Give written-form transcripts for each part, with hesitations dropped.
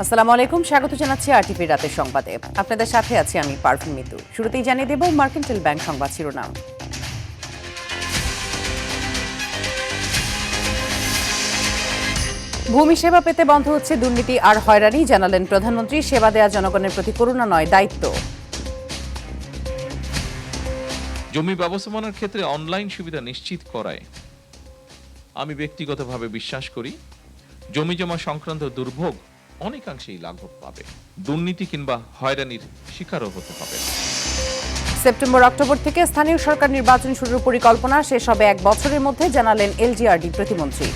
আসসালামু আলাইকুম, স্বাগত জানাচ্ছি আরটিভি রাতের সংবাদে। আপনাদের সাথে আছি আমি পারভিন মিতু। শুরুতেই জানিয়ে দেব মার্কেন্টাইল ব্যাংক সংবাদ শিরোনাম। ভূমি সেবা পেতে বন্ধ হচ্ছে দুর্নীতি আর হয়রানি, জানালেন প্রধানমন্ত্রী। সেবা দেয়া জনগণের প্রতি করুণা নয়, দায়িত্ব। জমি ব্যবস্থাপনার ক্ষেত্রে অনলাইন সুবিধা নিশ্চিত করায় আমি ব্যক্তিগতভাবে বিশ্বাস করি জমি জমা সংক্রান্ত দুর্ভোগ অনেকাংশেই লাঘব পাবে, দুর্নীতি কিংবা হয়রানির শিকারও হতে হবে। সেপ্টেম্বর অক্টোবর থেকে স্থানীয় সরকার নির্বাচন শুরুর পরিকল্পনা, শেষ হবে 1 বছরের মধ্যে, জানালেন এলজিআরডি প্রতিমন্ত্রী।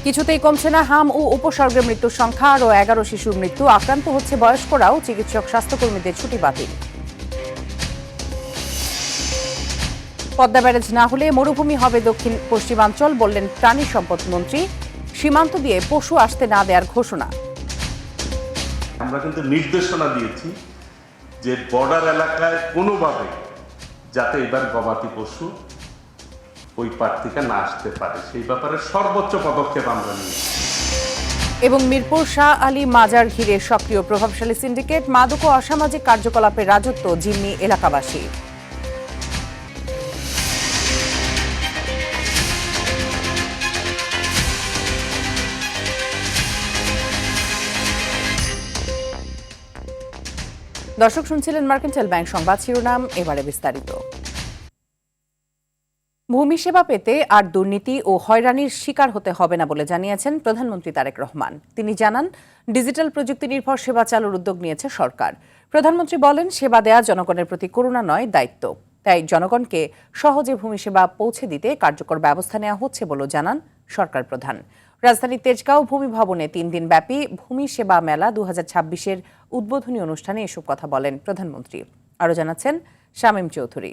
কিছুতেই কমছে না হাম ও উপসর্গের মৃত্যুর সংখ্যা, আরও 11 শিশুর মৃত্যু। আক্রান্ত হচ্ছে বয়স্করাও, চিকিৎসক স্বাস্থ্যকর্মীদের ছুটি বাতিল। পদ্মা ব্যারেজ না হলে মরুভূমি হবে দক্ষিণ পশ্চিমাঞ্চল, বললেন প্রাণী সম্পদ মন্ত্রী। সীমান্ত দিয়ে পশু আসতে না দেওয়ার ঘোষণা। আমরা কিন্তু নির্দেশনা দিয়েছি যে বর্ডার এলাকায় কোনোভাবে যাতে এবার গবাদি পশু ওই পার থেকে না আসতে পারে, সেই ব্যাপারে সর্বোচ্চ পদক্ষেপ আমরা নিয়েছি। এবং মিরপুর শাহ আলী মাজার ঘিরে সক্রিয় প্রভাবশালী সিন্ডিকেট, মাদক ও অসামাজিক কার্যকলাপের রাজত্ব, জিম্মি এলাকাবাসী। দর্শক শুনছিলেন মার্কেন্টাইল ব্যাংক সংবাদ শিরোনাম, এবারে বিস্তারিত। ভূমি সেবা পেতে আর দুর্নীতি ও হয়রানির শিকার হতে হবে না বলে জানিয়েছেন প্রধানমন্ত্রী তারেক রহমান। তিনি জানান, ডিজিটাল প্রযুক্তি নির্ভর সেবা চালুর উদ্যোগ নিয়েছে সরকার। প্রধানমন্ত্রী বলেন, সেবা দেয়া জনগণের প্রতি করুণা নয়, দায়িত্ব। তাই জনগণকে সহজে ভূমি সেবা পৌঁছে দিতে কার্যকর ব্যবস্থা নেওয়া হচ্ছে বলে জানান সরকার প্রধান। রাজধানীর তেজগাঁও ভূমি ভবনে 3 দিন ব্যাপী ভূমি সেবা মেলা 2026-এর উদ্বোধনী অনুষ্ঠানে এসব কথা বলেন প্রধানমন্ত্রী। আরও জানাচ্ছেন শামীম চৌধুরী।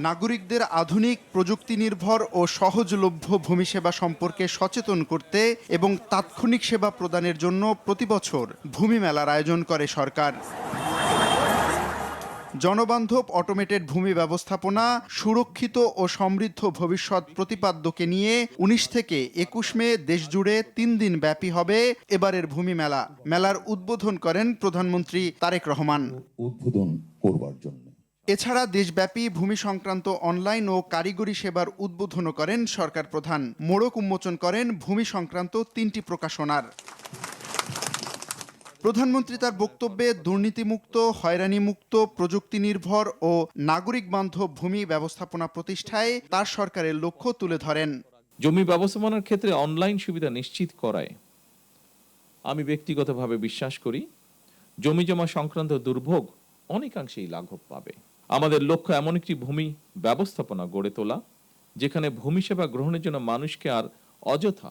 নাগরিকদের আধুনিক প্রযুক্তি নির্ভর ও সহজলভ্য ভূমি সেবা সম্পর্কে সচেতন করতে এবং তাৎক্ষণিক সেবা প্রদানের জন্য প্রতিবছর ভূমি মেলার আয়োজন করে সরকার। জনবান্ধব অটোমেটেড ভূমি ব্যবস্থাপনা, সুরক্ষিত ও সমৃদ্ধ ভবিষ্যৎ প্রতিপাদ্যকে নিয়ে 19 থেকে 21 মে দেশজুড়ে 3 দিন ব্যাপী হবে এবারের ভূমি মেলা। মেলার উদ্বোধন করেন প্রধানমন্ত্রী তারেক রহমান। এছাড়া দেশব্যাপী ভূমি সংক্রান্ত অনলাইন ও কারিগরি সেবার উদ্বোধন করেন সরকার প্রধান। মোড়ক উন্মোচন করেন ভূমি সংক্রান্ত 3টি প্রকাশনার। প্রধানমন্ত্রী তার বক্তব্যে দুর্নীতিমুক্ত, হয়রানিমুক্ত, প্রযুক্তি নির্ভর ও নাগরিক বান্ধব ভূমি ব্যবস্থাপনা প্রতিষ্ঠায় তার সরকারের লক্ষ্য তুলে ধরেন। জমি ব্যবস্থাপনার ক্ষেত্রে অনলাইন সুবিধা নিশ্চিত করায় আমি ব্যক্তিগতভাবে বিশ্বাস করি জমি জমা সংক্রান্ত দুর্ভোগ অনেকাংশেই লাঘব পাবে। আমাদের লক্ষ্য এমন একটি ভূমি ব্যবস্থাপনা গড়ে তোলা যেখানে ভূমি সেবা গ্রহণের জন্য মানুষকে আর অযথা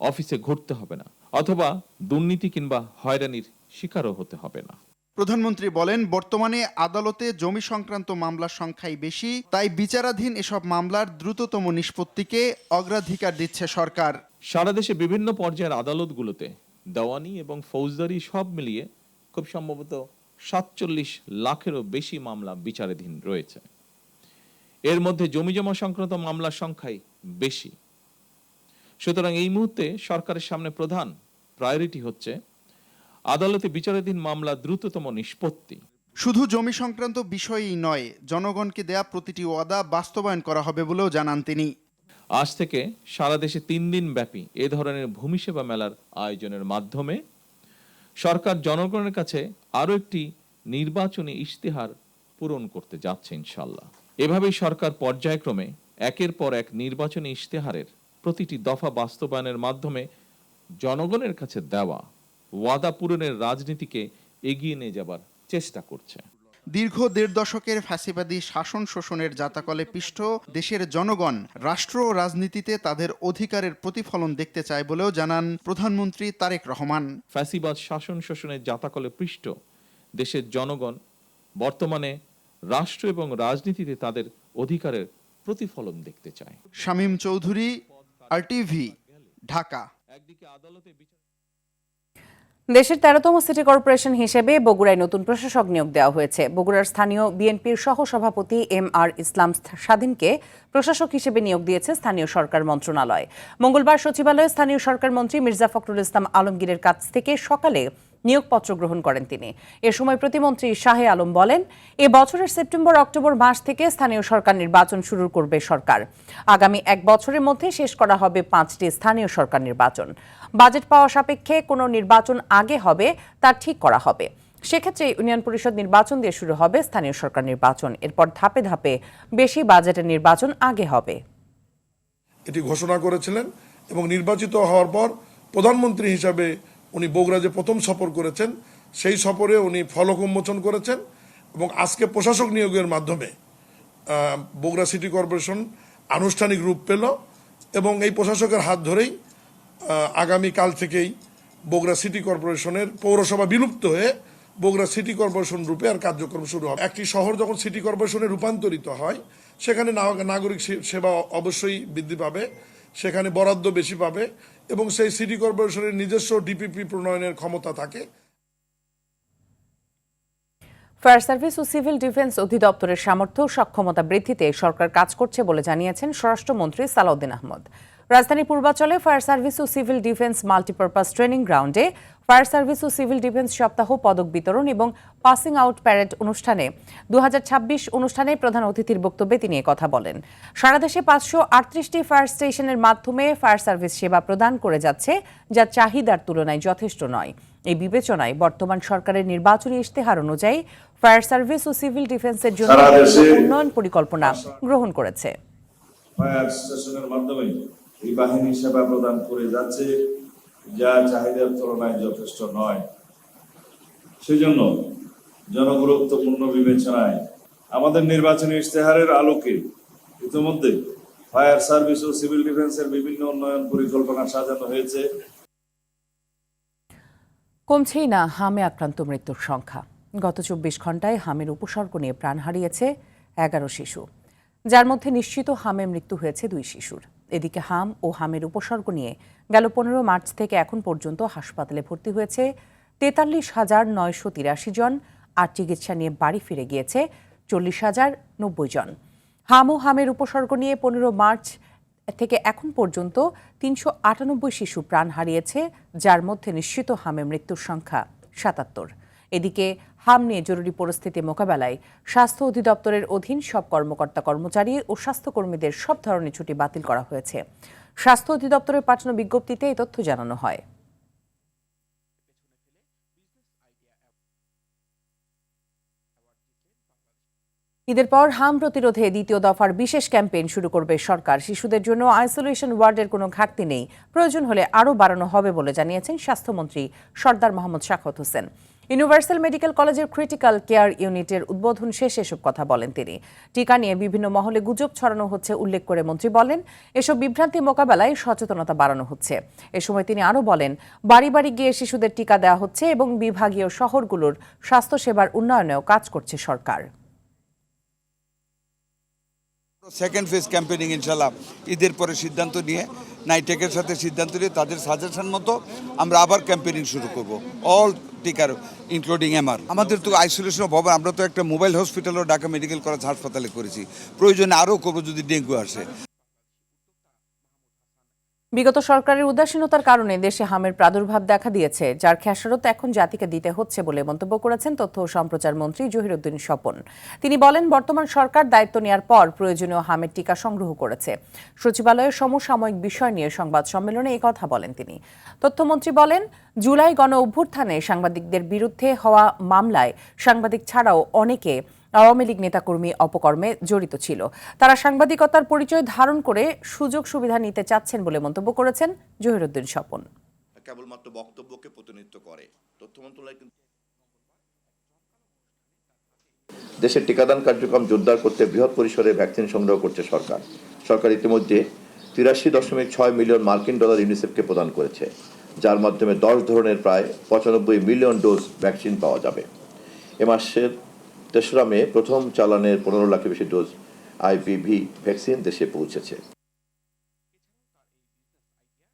অফিসে ঘুরতে হবে না, অথবা দুর্নীতি কিংবা হয়রানির শিকারও হতে হবে না। প্রধানমন্ত্রী বলেন, বর্তমানে আদালতে জমি সংক্রান্ত মামলার সংখ্যাই বেশি, তাই বিচারাধীন এসব মামলার দ্রুততম নিষ্পত্তিকে অগ্রাধিকার দিচ্ছে সরকার। সারা দেশে বিভিন্ন পর্যায়ের আদালতগুলোতে দেওয়ানি এবং ফৌজদারি সব মিলিয়ে খুব সম্ভবত 47 লাখেরও বেশি মামলা বিচারাধীন রয়েছে। এর মধ্যে জমিজমা সংক্রান্ত মামলার সংখ্যাই বেশি। সুতরাং এই মুহূর্তে সরকারের সামনে প্রধান প্রায়োরিটি হচ্ছে আদালতে বিচারাধীন মামলা দ্রুততম নিষ্পত্তি। শুধু জমি সংক্রান্ত বিষয়ই নয়, জনগণকে দেয়া প্রতিটি ওয়াদা বাস্তবায়ন করা হবে বলেও জানান তিনি। আজ থেকে সারা দেশে 3 দিন ব্যাপী এ ধরনের ভূমি সেবা মেলার আয়োজনের মাধ্যমে সরকার জনগণের কাছে আরও একটি নির্বাচনী ইশতেহার পূরণ করতে যাচ্ছে ইনশাল্লাহ। এভাবেই সরকার পর্যায়ক্রমে একের পর এক নির্বাচনী ইশতেহারের প্রতিটি দফা বাস্তবায়নের মাধ্যমে জনগণের কাছে দেওয়া ওয়াদা পূরণের রাজনীতিকে এগিয়ে নিয়ে যাবার চেষ্টা করছে। দীর্ঘ 1.5 দশকের ফ্যাসিবাদী শাসন শোষণের জাতাকলে পিষ্ট দেশের জনগণ রাষ্ট্র ও রাজনীতিতে তাদের অধিকারের প্রতিফলন দেখতে চায় বলেও জানান প্রধানমন্ত্রী তারেক রহমান। ফ্যাসিবাদ শাসন শোষণের জাতাকলে পৃষ্ট দেশের জনগণ বর্তমানে রাষ্ট্র এবং রাজনীতিতে তাদের অধিকারের প্রতিফলন দেখতে চায়। শামীম চৌধুরী, আরটিভি, ঢাকা। দেশের 13তম সিটি কর্পোরেশন হিসেবে বগুড়ায় নতুন প্রশাসক নিয়োগ দেওয়া হয়েছে। বগুড়ার স্থানীয় বিএনপির সহসভাপতি MR ইসলাম স্বাধীনকে প্রশাসক হিসেবে নিয়োগ দিয়েছে স্থানীয় সরকার মন্ত্রণালয়। মঙ্গলবার সচিবালয়ে স্থানীয় সরকার মন্ত্রী মির্জা ফখরুল ইসলাম আলমগীরের কাছ থেকে সকালে নিয়োগপত্র গ্রহণ করেন তিনি। এ সময় প্রতিমন্ত্রী শাহে আলম বলেন, এ বছরের সেপ্টেম্বর-অক্টোবর মাস থেকে স্থানীয় সরকার নির্বাচন শুরু করবে সরকার। আগামী 1 বছরের মধ্যে শেষ করা হবে 5টি স্থানীয় সরকার নির্বাচন। বাজেট পাওয়া সাপেক্ষে কোনো নির্বাচন আগে হবে তা ঠিক করা হবে। সেক্ষেত্রে ইউনিয়ন পরিষদ নির্বাচন দিয়ে শুরু হবে স্থানীয় সরকার নির্বাচন। এরপর ধাপে ধাপে বেশি বাজেটের নির্বাচন আগে হবে। এটি ঘোষণা করেছিলেন এবং নির্বাচিত হওয়ার পর প্রধানমন্ত্রী হিসাবে উনি বগুড়া যে প্রথম সফর করেছেন সেই সফরে উনি ফলক উন্মোচন করেছেন এবং আজকে প্রশাসক নিয়োগের মাধ্যমে বগুড়া সিটি কর্পোরেশন আনুষ্ঠানিক রূপ পেল এবং এই প্রশাসকের হাত ধরেই আগামী কাল থেকেই বগুড়া সিটি কর্পোরেশনের পৌরসভা বিলুপ্ত হয়ে বগুড়া সিটি কর্পোরেশন রূপে আর কার্যক্রম শুরু হবে। একটি শহর যখন সিটি কর্পোরেশনে রূপান্তরিত হয় সেখানে নাগরিক সেবা অবশ্যই বৃদ্ধি পাবে, সেখানে বরাদ্দ বেশি পাবে এবং সেই সিটি কর্পোরেশনের নিজস্ব ডিপিপি প্রণয়নের ক্ষমতা থাকে। ফায়ার সার্ভিস ও সিভিল ডিফেন্স অধিদপ্তরের সামর্থ্য ও সক্ষমতা বৃদ্ধিতে সরকার কাজ করছে বলে জানিয়েছেন স্বরাষ্ট্রমন্ত্রী সালাউদ্দিন আহমদ। রাজধানী পূর্বাঞ্চলে ফায়ার সার্ভিস ও সিভিল ডিফেন্স মাল্টিপারপাস ট্রেনিং গ্রাউন্ডে ফায়ার সার্ভিস ও সিভিল ডিফেন্স সপ্তাহ পদক বিতরণ এবং পাসিং আউট প্যারেড অনুষ্ঠানে 2026 অনুষ্ঠানে প্রধান অতিথির বক্তব্যে তিনি কথা বলেন। সারা দেশে 538টি ফায়ার স্টেশনের মাধ্যমে ফায়ার সার্ভিস সেবা প্রদান করে যাচ্ছে, যা চাহিদার তুলনায় যথেষ্ট নয়। এই বিবেচনায় বর্তমান সরকারের নির্বাচনী ইশতেহার অনুযায়ী ফায়ার সার্ভিস ও সিভিল ডিফেন্সের জন্য উন্নয়ন পরিকল্পনা গ্রহণ করেছে। ফায়ার স্টেশনের মাধ্যমে এই বাহিনী সেবা প্রদান করে যাচ্ছে, যা চাহিদার তুলনায় যথেষ্ট নয়। সেজন্য জনগুরুত্বপূর্ণ বিবেচনায় আমাদের নির্বাচনী ইশতেহারের আলোকে ইতিমধ্যে ফায়ার সার্ভিস ও সিভিল ডিফেন্সের বিভিন্ন উন্নয়ন পরিকল্পনা সাজানো হয়েছে। কমছেই না হামে আক্রান্ত মৃত্যুর সংখ্যা। গত 24 ঘন্টায় হামের উপসর্গ নিয়ে প্রাণ হারিয়েছে 11 শিশু, যার মধ্যে নিশ্চিত হামে মৃত্যু হয়েছে 2 শিশুর। এদিকে হাম ও হামের উপসর্গ নিয়ে গেল 15 মার্চ থেকে এখন পর্যন্ত হাসপাতালে ভর্তি হয়েছে 43,983 জন, আর চিকিৎসা নিয়ে বাড়ি ফিরে গিয়েছে 40,090 জন। হাম ও হামের উপসর্গ নিয়ে 15 মার্চ থেকে এখন পর্যন্ত 398 শিশু প্রাণ হারিয়েছে, যার মধ্যে নিশ্চিত হামে মৃত্যুর সংখ্যা 77। এদিকে হাম নিয়ে জরুরি পরিস্থিতি মোকাবেলায় স্বাস্থ্য অধিদপ্তরের অধীন সব কর্মকর্তা কর্মচারী ও স্বাস্থ্যকর্মীদের সব ধরনের ছুটি বাতিল করা হয়েছে। স্বাস্থ্য অধিদপ্তরের পাঠানো বিজ্ঞপ্তিতে এই তথ্য জানানো হয়। ঈদের পর হাম প্রতিরোধে দ্বিতীয় দফার বিশেষ ক্যাম্পেইন শুরু করবে সরকার। শিশুদের জন্য আইসোলেশন ওয়ার্ডের কোনো ঘাটতি নেই, প্রয়োজন হলে আরও বাড়ানো হবে বলে জানিয়েছেন স্বাস্থ্যমন্ত্রী সরদার মোহাম্মদ শাখাওয়াত হোসেন। ইউনিভার্সাল মেডিকেল কলেজের ক্রিটিক্যাল কেয়ার ইউনিটের উদ্বোধন শেষে এসব কথা বলেন তিনি। টিকা নিয়ে বিভিন্ন মহলে গুজব ছড়ানো হচ্ছে উল্লেখ করে মন্ত্রী বলেন, এসব বিভ্রান্তি মোকাবেলায় সচেতনতা বাড়ানো হচ্ছে। এ সময় তিনি আরও বলেন, বাড়ি বাড়ি গিয়ে শিশুদের টিকা দেওয়া হচ্ছে এবং বিভাগীয় শহরগুলোর স্বাস্থ্যসেবার উন্নয়নেও কাজ করছে সরকার। সেকেন্ড ফেজ ক্যাম্পেইনিং ইনশাল্লাহ ঈদের পরে সিদ্ধান্ত নিয়ে নাইটেকের সাথে সিদ্ধান্ত নিয়ে তাদের সাজেশন মতো আমরা আবার ক্যাম্পেইনিং শুরু করব অল টিকার ইনক্লুডিং এমআর। আমাদের তো আইসোলেশন ভবন, আমরা তো একটা মোবাইল হসপিটালও ঢাকা মেডিকেল কলেজ হাসপাতালে করেছি, প্রয়োজনে আরও করবো যদি ডেঙ্গু আসে। বিগত সরকারের উদাসীনতার কারণে দেশে হামের প্রাদুর্ভাব দেখা দিয়েছে, যার খেসারত এখন জাতিকে দিতে হচ্ছে বলে মন্তব্য করেছেন তথ্য ও সম্প্রচার মন্ত্রী জহিরুদ্দিন স্বপন। তিনি বলেন, বর্তমান সরকার দায়িত্ব নেওয়ার পর প্রয়োজনীয় হামের টিকা সংগ্রহ করেছে। সচিবালয়ের সমসাময়িক বিষয় নিয়ে সংবাদ সম্মেলনে এই কথা বলেন তিনি। তথ্যমন্ত্রী বলেন, জুলাই গণ অভ্যুত্থানে সাংবাদিকদের বিরুদ্ধে হওয়া মামলায় সাংবাদিক ছাড়াও অনেকে আওয়ামী লীগ নেতাকর্মী অপকর্মে জড়িত ছিল। তারা সাংবাদিকতার পরিচয় ধারণ করে সুযোগ সুবিধা নিতে চাচ্ছেন বলে মন্তব্য করেছেন জহিরুদ্দিন স্বপন। কেবলমাত্র বক্তব্যকে প্রতিনিধিত্ব করে। তথ্য মন্ত্রণালয় কিন্তু দেশের টিকাদান কার্যক্রম জোরদার করতে বৃহৎ পরিসরে ভ্যাকসিন সংগ্রহ করছে সরকার। সরকার ইতিমধ্যে 83.6 মিলিয়ন মার্কিন ডলার ইউনিসেফকে প্রদান করেছে, যার মাধ্যমে 10 ধরনের প্রায় 95 মিলিয়ন ডোজ ভ্যাকসিন পাওয়া যাবে। এ মাসের 3রা মে প্রথম চালানের 15 লাখের বেশি ডোজ আইপিভি ভ্যাকসিন দেশে পৌঁছেছে।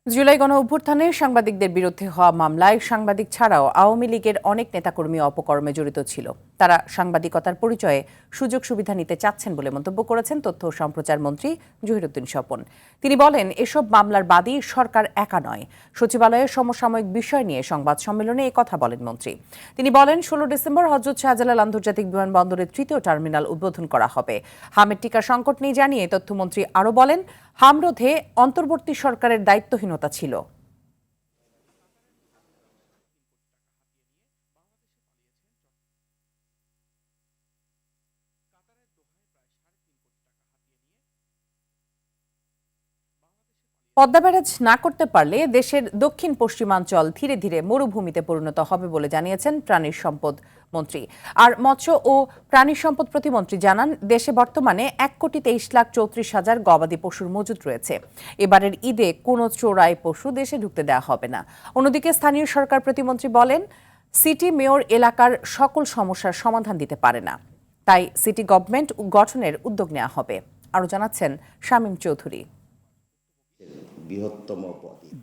জুলাই গণ অভ্যুত্থানে সাংবাদিকদের বিরুদ্ধে হওয়া মামলায় সাংবাদিক ছাড়াও আওয়ামী লীগের অনেক নেতাকর্মী অপকর্মে জড়িত ছিল। তারা সাংবাদিকতার পরিচয়ে সুযোগ সুবিধা নিতে চাচ্ছেন বলে মন্তব্য করেছেন তথ্য ও সম্প্রচার মন্ত্রী জহিরুদ্দিন স্বপন। তিনি বলেন, এসব মামলার বাদী সরকার একা নয়। সচিবালয়ে সমসাময়িক বিষয় নিয়ে সংবাদ সম্মেলনে কথা বলেন মন্ত্রী। তিনি বলেন, 16 ডিসেম্বর হযরত শাহজালাল আন্তর্জাতিক বিমানবন্দরের 3য় টার্মিনাল উদ্বোধন করা হবে। হামের টিকা সংকট নিয়ে জানিয়ে তথ্যমন্ত্রী আরও বলেন, হাম রোধে অন্তর্বর্তী সরকারের দায়িত্বহীনতা ছিল। পদ্মা ব্যারাজ না করতে পারলে দেশের দক্ষিণ পশ্চিমাঞ্চল ধীরে ধীরে মরুভূমিতে পরিণত হবে বলে জানিয়েছেন প্রাণী সম্পদ মন্ত্রী। আর মৎস্য ও প্রাণী সম্পদ প্রতিমন্ত্রী জানান, দেশে বর্তমানে 1,23,34,000 গবাদি পশুর মজুত রয়েছে। এবারের ঈদে কোনো চোরাই পশু দেশে ঢুকতে দেওয়া হবে না। অন্যদিকে স্থানীয় সরকার প্রতিমন্ত্রী বলেন, সিটি মেয়র এলাকার সকল সমস্যার সমাধান দিতে পারে না, তাই সিটি গভর্নমেন্ট গঠনের উদ্যোগ নেওয়া হবে। আরও জানাচ্ছেন শামীম চৌধুরী।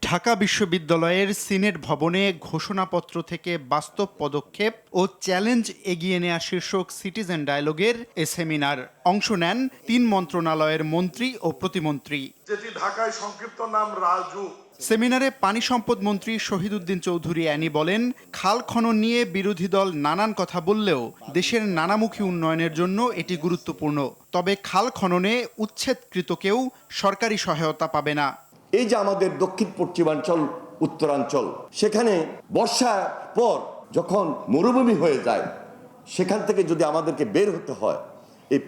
ঢাকা বিশ্ববিদ্যালয়ের সিনেট ভবনে ঘোষণাপত্র থেকে বাস্তব পদক্ষেপ ও চ্যালেঞ্জ এগিয়ে নেওয়া শীর্ষক সিটিজেন ডায়ালগের এ সেমিনার অংশ নেন 3 মন্ত্রণালয়ের মন্ত্রী ও প্রতিমন্ত্রী। যেটি ঢাকায় সংক্ষিপ্ত নাম রাজু। সেমিনারে পানি সম্পদ মন্ত্রী শহীদুদ্দিন চৌধুরী অ্যানি বলেন, খাল খনন নিয়ে বিরোধী দল নানান কথা বললেও দেশের নানামুখী উন্নয়নের জন্য এটি গুরুত্বপূর্ণ। তবে খাল খননে উচ্ছেদকৃত কেউ সরকারি সহায়তা পাবে না। এই যে আমাদের দক্ষিণ পশ্চিমাঞ্চল উত্তরাঞ্চল, সেখানে বর্ষার পর যখন মরুভূমি হয়ে যায়, সেখান থেকে যদি আমাদেরকে বের হতে হয়, এই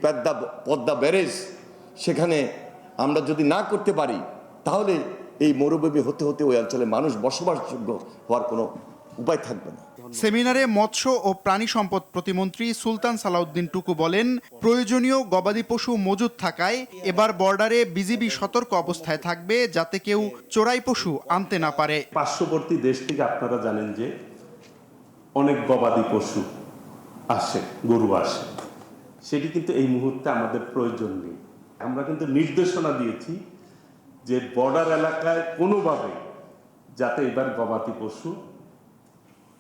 পদ্মা ব্যারেজ সেখানে আমরা যদি না করতে পারি, তাহলে এই মরুভূমি হতে হতে ওই অঞ্চলে মানুষ বসবাসযোগ্য হওয়ার কোনো উপায় থাকবে না। সেমিনারে মৎস্য ও প্রাণী সম্পদ প্রতিমন্ত্রী সুলতান সালাউদ্দিন টুকু বলেন, প্রয়োজনীয় গবাদি পশু মজুদ থাকায় এবার বর্ডারে বিজিবি সতর্ক অবস্থায় থাকবে, যাতে কেউ চোরাই পশু আনতে না পারে। পার্শ্ববর্তী দেশ থেকে আপনারা জানেন যে অনেক গবাদি পশু আসে, গরু আসে, সেটি কিন্তু এই মুহূর্তে আমাদের প্রয়োজন নেই। আমরা কিন্তু নির্দেশনা দিয়েছি যে বর্ডার এলাকায় কোনোভাবে যাতে এবার গবাদি পশু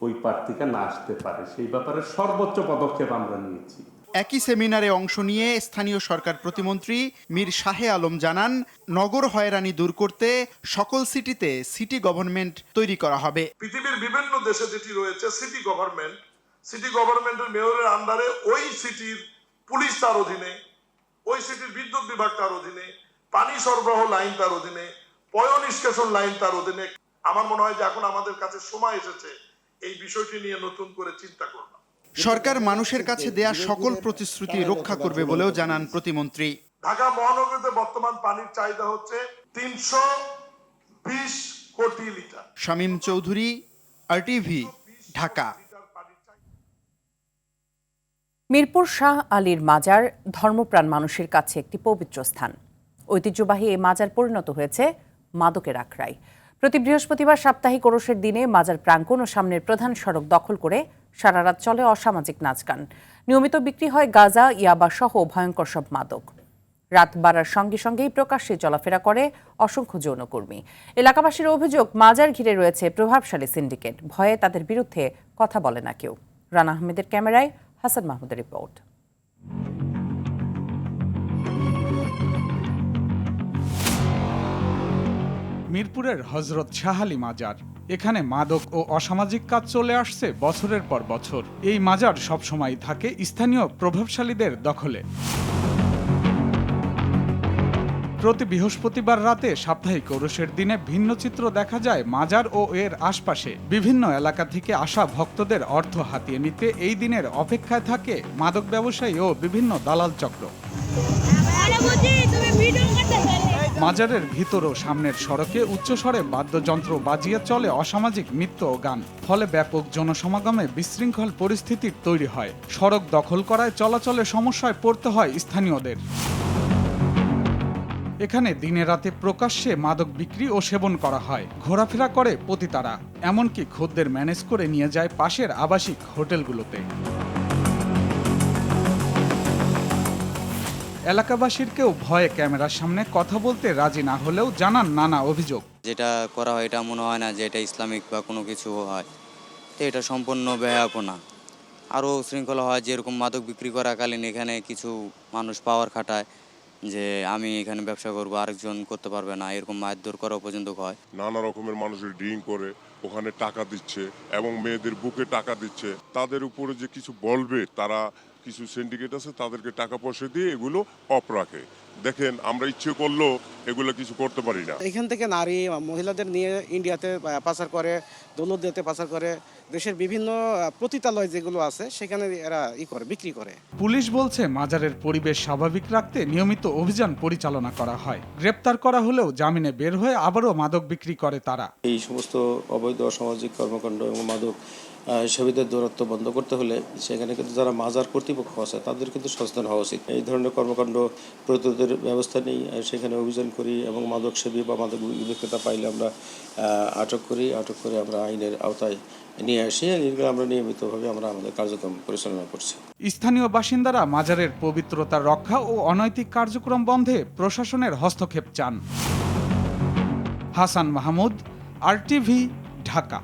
ওই পার থেকে না আসতে পারে, সেই ব্যাপারে সর্বোচ্চ পদক্ষেপ আমরা নিয়েছি। একই সেমিনারে অংশ নিয়ে স্থানীয় সরকার প্রতিমন্ত্রী মীর শাহে আলম জানান, নগর হয়রানি দূর করতে সকল সিটিতে সিটি গভর্নমেন্ট তৈরি করা হবে। পৃথিবীর বিভিন্ন দেশে যেটি রয়েছে সিটি গভর্নমেন্টের মেয়রের আন্ডারে ওই সিটির পুলিশ তার অধীনে, ওই সিটির বিদ্যুৎ বিভাগ তার অধীনে, পানি সরবরাহ লাইন তার অধীনে, পয়ঃনিষ্কাশন লাইন তার অধীনে। আমার মনে হয় যে এখন আমাদের কাছে সময় এসেছে এই বিষয়টি নিয়ে নতুন করে চিন্তা করব। সরকার মানুষের কাছে দেয়া সকল প্রতিশ্রুতি রক্ষা করবে বলেও জানান প্রতিমন্ত্রী। ঢাকা মহানগরীতে বর্তমান পানির চাহিদা হচ্ছে 320 কোটি লিটার। শামীম চৌধুরী, আরটিভি, ঢাকা। মিরপুর শাহ আলীর মাজার ধর্মপ্রাণ মানুষের কাছে একটি পবিত্র স্থান। ঐতিহ্যবাহী এই মাজার পরিণত হয়েছে মাদকের আখড়ায়। প্রতি বৃহস্পতিবার সাপ্তাহিক ওরসের দিনে মাজার প্রাঙ্গণ ও সামনের প্রধান সড়ক দখল করে সারা রাত চলে অসামাজিক নাচগান। নিয়মিত বিক্রি হয় গাঁজা, ইয়াবা সহ ভয়ঙ্কর সব মাদক। রাত বাড়ার সঙ্গে সঙ্গেই প্রকাশ্যে চলাফেরা করে অসংখ্য যৌনকর্মী। এলাকাবাসীর অভিযোগ, মাজার ঘিরে রয়েছে প্রভাবশালী সিন্ডিকেট। ভয়ে তাদের বিরুদ্ধে কথা বলে না কেউ। রানা আহমেদের ক্যামেরায় হাসান মাহমুদের রিপোর্ট। মিরপুরের হযরত শাহ আলী মাজার। এখানে মাদক ও অসামাজিক কাজ চলে আসছে বছরের পর বছর। এই মাজার সবসময় থাকে স্থানীয় প্রভাবশালীদের দখলে। প্রতি বৃহস্পতিবার রাতে সাপ্তাহিক ওরসের দিনে ভিন্ন চিত্র দেখা যায় মাজার ও এর আশপাশে। বিভিন্ন এলাকা থেকে আসা ভক্তদের অর্থ হাতিয়ে নিতে এই দিনের অপেক্ষায় থাকে মাদক ব্যবসায়ী ও বিভিন্ন দালাল চক্র। মাজারের ভিতর ও সামনের সড়কে উচ্চস্বরে বাদ্যযন্ত্র বাজিয়ে চলে অসামাজিক নৃত্য ও গান। ফলে ব্যাপক জনসমাগমে বিশৃঙ্খল পরিস্থিতির তৈরি হয়। সড়ক দখল করায় চলাচলে সমস্যায় পড়তে হয় স্থানীয়দের। এখানে দিনে রাতে প্রকাশ্যে মাদক বিক্রি ও সেবন করা হয়। ঘোরাফেরা করে পতিতারা, এমনকি খদ্দের ম্যানেজ করে নিয়ে যায় পাশের আবাসিক হোটেলগুলোতে। এলাকাবাসীর কেউ ভয়ে ক্যামেরার সামনে কথা বলতে রাজি না হলেও জানান নানা অভিযোগ। যেটা করা হয় এটা মনে হয় না যে এটা ইসলামিক বা কোনো কিছু হয়, তো এটা সম্পূর্ণ বেহায়াপনা। আরও শৃঙ্খলা হয়, যেরকম মাদক বিক্রি করাকালীন এখানে কিছু মানুষ পাওয়ার খাটায় যে আমি এখানে ব্যবসা করব, আরেকজন করতে পারবে না, এরকম মারধর করা পর্যন্ত হয়। নানা রকমের মানুষের ড্রিঙ্ক করে ওখানে টাকা দিচ্ছে এবং মেয়েদের বুকে টাকা দিচ্ছে। তাদের উপরে যে কিছু বলবে, তারা কিছু সিন্ডিকেট আছে তাদেরকে টাকা পয়সা দিয়ে এগুলো অফ রাখে। দেখেন, আমরা ইচ্ছে করলেও এগুলো কিছু করতে পারি না। এখান থেকে নারী মহিলাদের নিয়ে ইন্ডিয়াতে পাচার করে, দৌলতদিয়াতে পাচার করে, দেশের বিভিন্ন পতিতালয় যেগুলো আছে সেখানে এরা বিক্রি করে। পুলিশ বলছে মাজারের পরিবেশ স্বাভাবিক রাখতে নিয়মিত অভিযান পরিচালনা করা হয়। গ্রেপ্তার করা হলেও জামিনে বের হয়ে আবারও মাদক বিক্রি করে তারা। এই সমস্ত অবৈধ অসামাজিক কর্মকাণ্ড এবং মাদক সেবীদের দৌরাত্ম্য বন্ধ করতে হলে সেখানে কিন্তু যারা মাজার কর্তৃপক্ষ আছে তাদের কিন্তু সচেতন হওয়া উচিত। এই ধরনের কর্মকাণ্ড প্রতিরোধের ব্যবস্থা নেই, সেখানে অভিযান করি এবং মাদক সেবী বা মাদক বিক্রেতা পাইলে আমরা আটক করে আমরা আইনের আওতায় নিয়ে আসি। এগুলো আমরা নিয়মিতভাবে আমরা আমাদের কার্যক্রম পরিচালনা করছি। স্থানীয় বাসিন্দারা মাজারের পবিত্রতা রক্ষা ও অনৈতিক কার্যক্রম বন্ধে প্রশাসনের হস্তক্ষেপ চান। হাসান মাহমুদ, RTV, ঢাকা।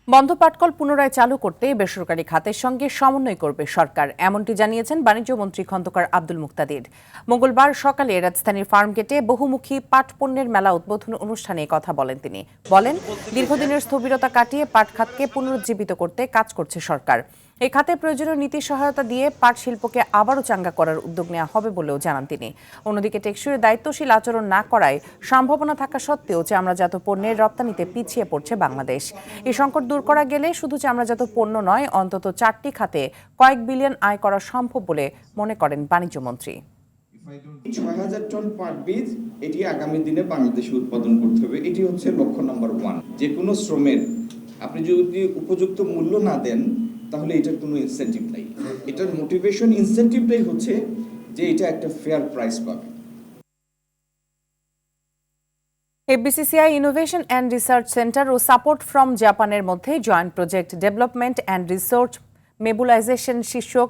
বন্ধ পাটকল পুনরায় চালু করতে বেসরকারি খাতের সঙ্গে সমন্বয় করবে সরকার, এমনটি জানিয়েছেন বাণিজ্য মন্ত্রী খন্দকার আব্দুল মুক্তাদির। মঙ্গলবার সকালে রাজধানীর ফার্মগেটে বহুমুখী পাট পণ্যের মেলা উদ্বোধন অনুষ্ঠানে কথা বলেন তিনি। বলেন, দীর্ঘদিনের স্থবিরতা কাটিয়ে পাট খাতকে পুনরুজ্জীবিত করতে কাজ করছে সরকার। এই খাতে প্রয়োজনীয় নীতি সহায়তা দিয়ে পাট শিল্পকে আবারও চাঙ্গা করার উদ্যোগ নেওয়া হবে বলেও জানান তিনি। অন্যদিকে টেকসই দায়িত্বশীল আচরণ না করায় সম্ভাবনা থাকা সত্ত্বেও চামড়াজাত পণ্যের রপ্তানিতে পিছিয়ে পড়ছে বাংলাদেশ। এই সংকট দূর করা গেলে শুধু চামড়াজাত পণ্য নয়, অন্তত 4টি খাতে কয়েক বিলিয়ন আয় করা সম্ভব বলে মনে করেন বাণিজ্য মন্ত্রী। ৬,০০০ টন পাট বীজ এটি আগামী দিনে বাংলাদেশে উৎপাদন করতে হবে। এটি হচ্ছে লক্ষ্য নাম্বার 1। যে কোনো শ্রমের আপনি যদি উপযুক্ত মূল্য না দেন তাহলে এটার কোনো ইনসেন্টিভ নাই। এটার মোটিভেশন ইনসেন্টিভটাই হচ্ছে যে এটা একটা ফেয়ার প্রাইস পাবে। FBCCI innovation and research centre ও সাপোর্ট ফ্রম জাপানের মধ্যে joint project development and research mobilization শীর্ষক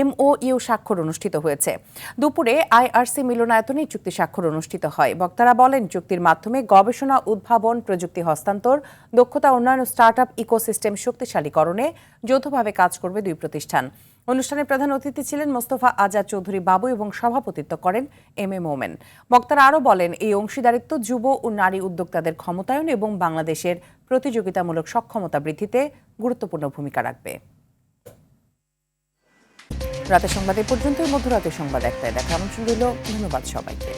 MOU স্বাক্ষর অনুষ্ঠিত হয়েছে। দুপুরে IRC মিলনায়তনে চুক্তি স্বাক্ষর অনুষ্ঠিত হয়। বক্তারা বলেন, চুক্তির মাধ্যমে গবেষণা, উদ্ভাবন, প্রযুক্তি হস্তান্তর, দক্ষতা উন্নয়ন ও স্টার্টআপ ইকোসিস্টেম শক্তিশালীকরণে যৌথভাবে কাজ করবে দুই প্রতিষ্ঠান। অনুষ্ঠানে প্রধান অতিথি ছিলেন মোস্তফা আজাদ চৌধুরী বাবু এবং সভাপতিত্ব করেন MM মোমেন। বক্তারা আরও বলেন, এই অংশীদারিত্ব যুব ও নারী উদ্যোক্তাদের ক্ষমতায়ন এবং বাংলাদেশের প্রতিযোগিতামূলক সক্ষমতা বৃদ্ধিতে গুরুত্বপূর্ণ ভূমিকা রাখবে। রাতের সংবাদ এ পর্যন্তই। মধ্যরাতের সংবাদ 1টায় দেখা আমন্ত্রণ রইল। ধন্যবাদ সবাইকে।